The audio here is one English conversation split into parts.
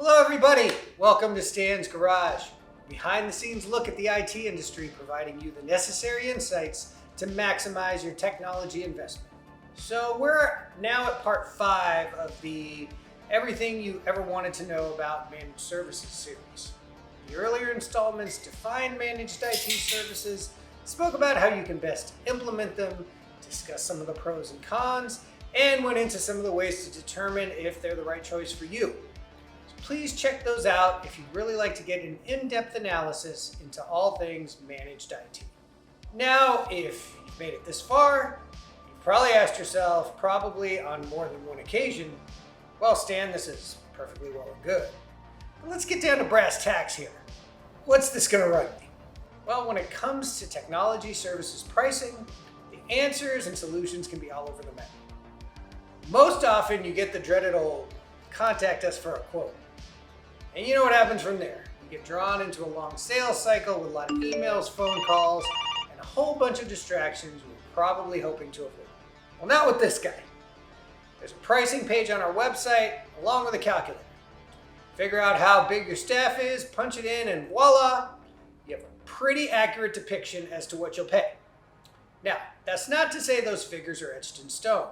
Hello everybody, welcome to Stan's Garage. Behind the scenes look at the IT industry, providing you the necessary insights to maximize your technology investment. So we're now at part 5 of the Everything You Ever Wanted to Know About Managed Services series. The earlier installments defined managed IT services, spoke about how you can best implement them, discussed some of the pros and cons, and went into some of the ways to determine if they're the right choice for you. Please check those out if you'd really like to get an in-depth analysis into all things managed IT. Now, if you've made it this far, you've probably asked yourself, probably on more than one occasion, well, Stan, this is perfectly well and good. But let's get down to brass tacks here. What's this going to run me? Well, when it comes to technology services pricing, the answers and solutions can be all over the map. Most often, you get the dreaded old contact us for a quote. And you know what happens from there. You get drawn into a long sales cycle with a lot of emails, phone calls, and a whole bunch of distractions you're probably hoping to avoid. Well, not with this guy. There's a pricing page on our website along with a calculator. Figure out how big your staff is, punch it in, and voila, you have a pretty accurate depiction as to what you'll pay. Now, that's not to say those figures are etched in stone.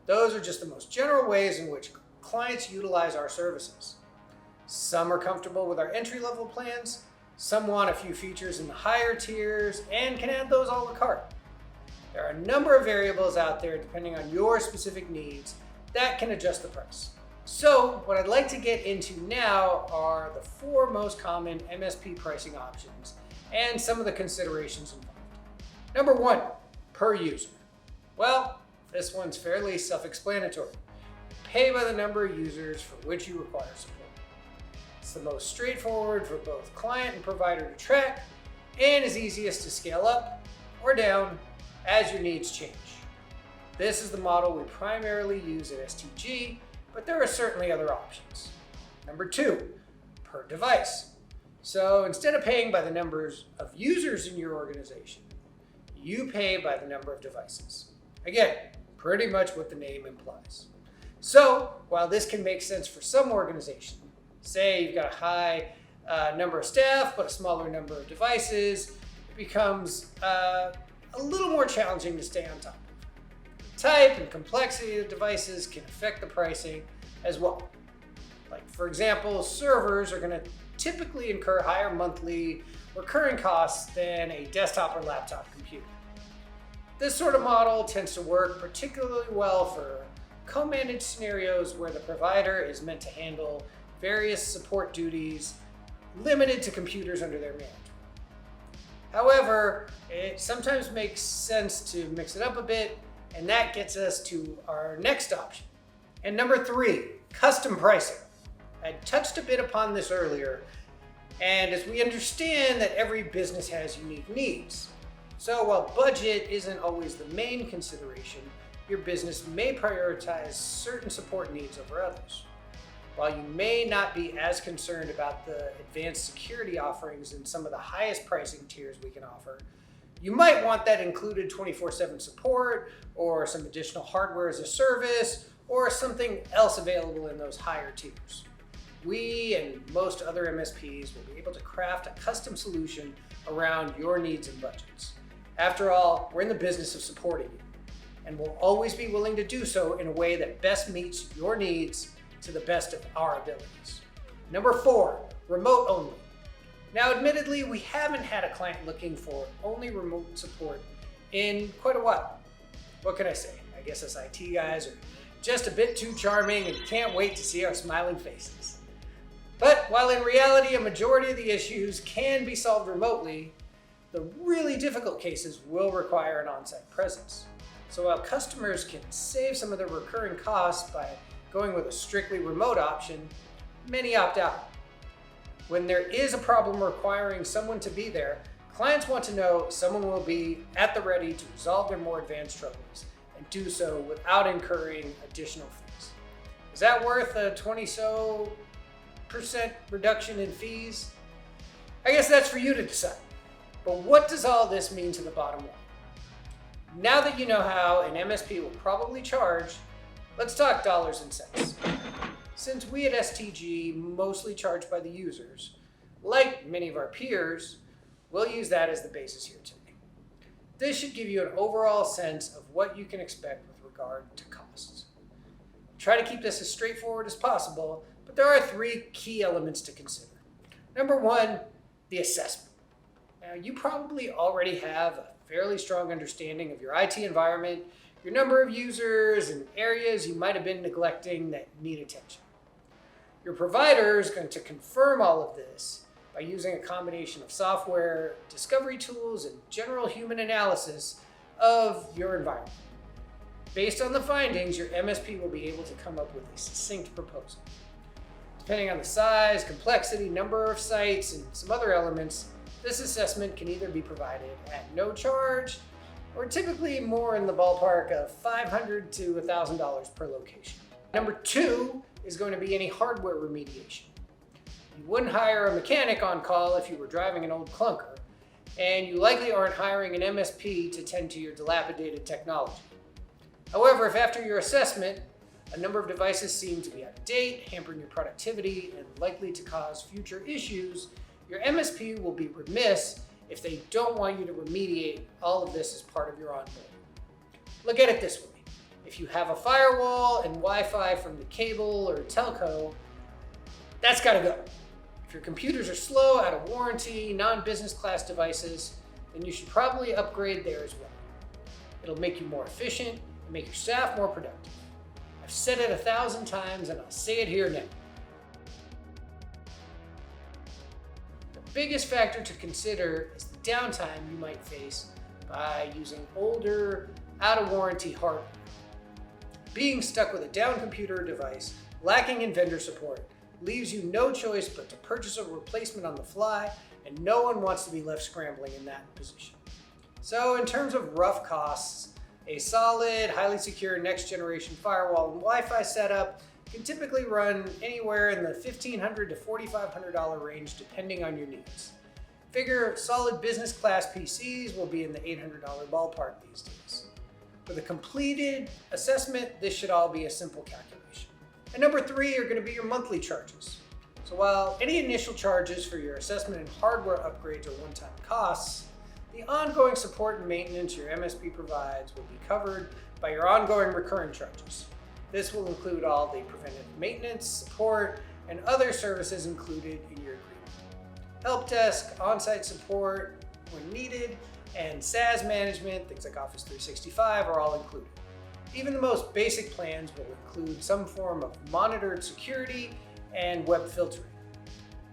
Those are just the most general ways in which clients utilize our services. Some are comfortable with our entry-level plans, some want a few features in the higher tiers, and can add those a la carte. There are a number of variables out there depending on your specific needs that can adjust the price. So what I'd like to get into now are the 4 most common MSP pricing options and some of the considerations involved. Number 1, per user. Well, this one's fairly self-explanatory. Pay by the number of users for which you require support. It's the most straightforward for both client and provider to track, and is easiest to scale up or down as your needs change. This is the model we primarily use at STG, but there are certainly other options. Number 2, per device. So instead of paying by the numbers of users in your organization, you pay by the number of devices. Again, pretty much what the name implies. So while this can make sense for some organizations, say you've got a high number of staff but a smaller number of devices, it becomes a little more challenging to stay on top of. The type and complexity of devices can affect the pricing as well. Like, for example, servers are going to typically incur higher monthly recurring costs than a desktop or laptop computer. This sort of model tends to work particularly well for co-managed scenarios where the provider is meant to handle various support duties limited to computers under their management. However, it sometimes makes sense to mix it up a bit, and that gets us to our next option. And number 3, custom pricing. I touched a bit upon this earlier, and as we understand that every business has unique needs. So while budget isn't always the main consideration, your business may prioritize certain support needs over others. While you may not be as concerned about the advanced security offerings in some of the highest pricing tiers we can offer, you might want that included 24/7 support, or some additional hardware as a service, or something else available in those higher tiers. We and most other MSPs will be able to craft a custom solution around your needs and budgets. After all, we're in the business of supporting you, and we'll always be willing to do so in a way that best meets your needs to the best of our abilities. Number 4, remote only. Now, admittedly, we haven't had a client looking for only remote support in quite a while. What can I say? I guess us IT guys are just a bit too charming and can't wait to see our smiling faces. But while in reality a majority of the issues can be solved remotely, the really difficult cases will require an on-site presence. So while customers can save some of their recurring costs by going with a strictly remote option, many opt out. When there is a problem requiring someone to be there, clients want to know someone will be at the ready to resolve their more advanced troubles and do so without incurring additional fees. Is that worth a 20% reduction in fees? I guess that's for you to decide. But what does all this mean to the bottom line? Now that you know how an MSP will probably charge, let's talk dollars and cents. Since we at STG mostly charge by the users, like many of our peers, we'll use that as the basis here today. This should give you an overall sense of what you can expect with regard to costs. Try to keep this as straightforward as possible, but there are 3 key elements to consider. Number 1, the assessment. Now, you probably already have a fairly strong understanding of your IT environment, your number of users, and areas you might have been neglecting that need attention. Your provider is going to confirm all of this by using a combination of software, discovery tools, and general human analysis of your environment. Based on the findings, your MSP will be able to come up with a succinct proposal. Depending on the size, complexity, number of sites, and some other elements, this assessment can either be provided at no charge or typically more in the ballpark of $500 to $1,000 per location. Number 2 is going to be any hardware remediation. You wouldn't hire a mechanic on call if you were driving an old clunker, and you likely aren't hiring an MSP to tend to your dilapidated technology. However, if after your assessment, a number of devices seem to be out of date, hampering your productivity, and likely to cause future issues, your MSP will be remiss if they don't want you to remediate all of this as part of your onboarding. Look at it this way. If you have a firewall and Wi-Fi from the cable or telco, that's got to go. If your computers are slow, out of warranty, non-business class devices, then you should probably upgrade there as well. It'll make you more efficient and make your staff more productive. I've said it 1,000 times and I'll say it here now. The biggest factor to consider is the downtime you might face by using older, out-of-warranty hardware. Being stuck with a down computer or device, lacking in vendor support, leaves you no choice but to purchase a replacement on the fly, and no one wants to be left scrambling in that position. So in terms of rough costs, a solid, highly secure next-generation firewall and Wi-Fi setup can typically run anywhere in the $1,500 to $4,500 range depending on your needs. Figure solid business class PCs will be in the $800 ballpark these days. With a completed assessment, this should all be a simple calculation. And number 3 are going to be your monthly charges. So while any initial charges for your assessment and hardware upgrades are one-time costs, the ongoing support and maintenance your MSP provides will be covered by your ongoing recurring charges. This will include all the preventive maintenance, support, and other services included in your agreement. Help desk, on-site support when needed, and SaaS management, things like Office 365, are all included. Even the most basic plans will include some form of monitored security and web filtering.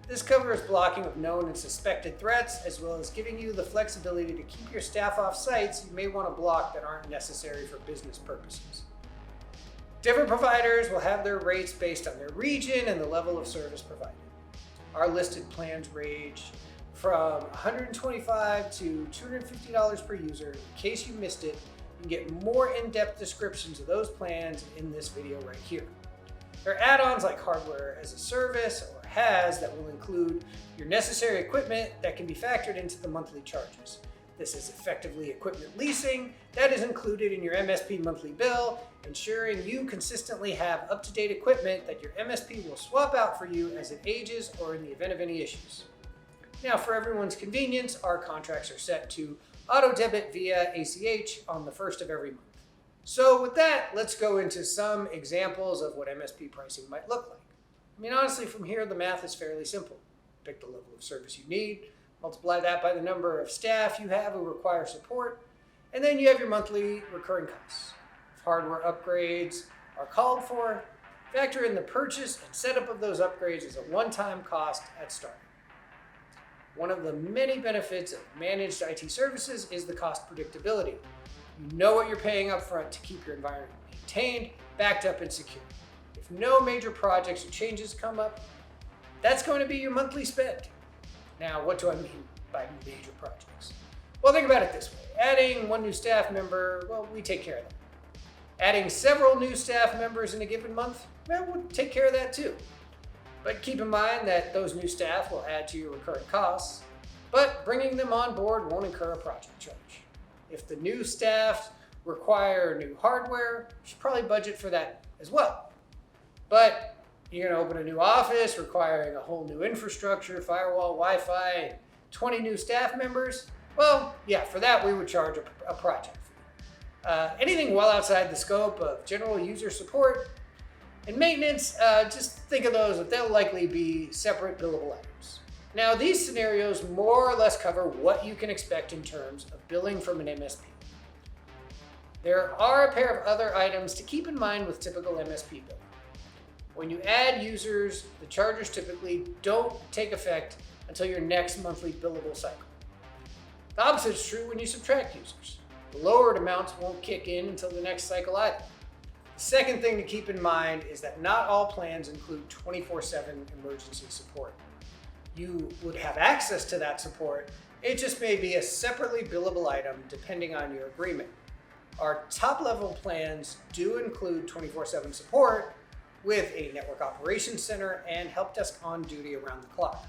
This covers blocking of known and suspected threats, as well as giving you the flexibility to keep your staff off sites you may want to block that aren't necessary for business purposes. Different providers will have their rates based on their region and the level of service provided. Our listed plans range from $125 to $250 per user. In case you missed it, you can get more in-depth descriptions of those plans in this video right here. There are add-ons like hardware as a service or HAS that will include your necessary equipment that can be factored into the monthly charges. This is effectively equipment leasing that is included in your MSP monthly bill, ensuring you consistently have up-to-date equipment that your MSP will swap out for you as it ages or in the event of any issues. Now, for everyone's convenience, our contracts are set to auto-debit via ACH on the first of every month. So with that, let's go into some examples of what MSP pricing might look like. I mean, honestly, from here, the math is fairly simple. Pick the level of service you need, multiply that by the number of staff you have who require support, and then you have your monthly recurring costs. If hardware upgrades are called for, factor in the purchase and setup of those upgrades as a one-time cost at start. One of the many benefits of managed IT services is the cost predictability. You know what you're paying up front to keep your environment maintained, backed up, and secure. If no major projects or changes come up, that's going to be your monthly spend. Now, what do I mean by major projects? Well, think about it this way. Adding one new staff member, well, we take care of that. Adding several new staff members in a given month, well, we'll take care of that too. But keep in mind that those new staff will add to your recurring costs, but bringing them on board won't incur a project charge. If the new staff require new hardware, you should probably budget for that as well. But You're going to open a new office requiring a whole new infrastructure, firewall, Wi-Fi, and 20 new staff members. Well, yeah, for that we would charge a project fee. Anything well outside the scope of general user support and maintenance, just think of those, that they'll likely be separate billable items. Now, these scenarios more or less cover what you can expect in terms of billing from an MSP. There are a pair of other items to keep in mind with typical MSP billing. When you add users, the charges typically don't take effect until your next monthly billable cycle. The opposite is true when you subtract users. The lowered amounts won't kick in until the next cycle either. The second thing to keep in mind is that not all plans include 24/7 emergency support. You would have access to that support, it just may be a separately billable item depending on your agreement. Our top level plans do include 24/7 support with a network operations center and help desk on duty around the clock.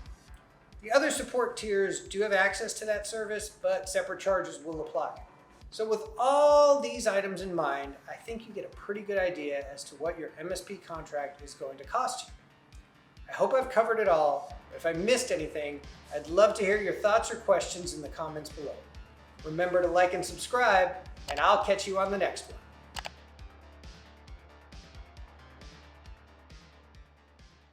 The other support tiers do have access to that service, but separate charges will apply. So with all these items in mind, I think you get a pretty good idea as to what your MSP contract is going to cost you. I hope I've covered it all. If I missed anything, I'd love to hear your thoughts or questions in the comments below. Remember to like and subscribe, and I'll catch you on the next one.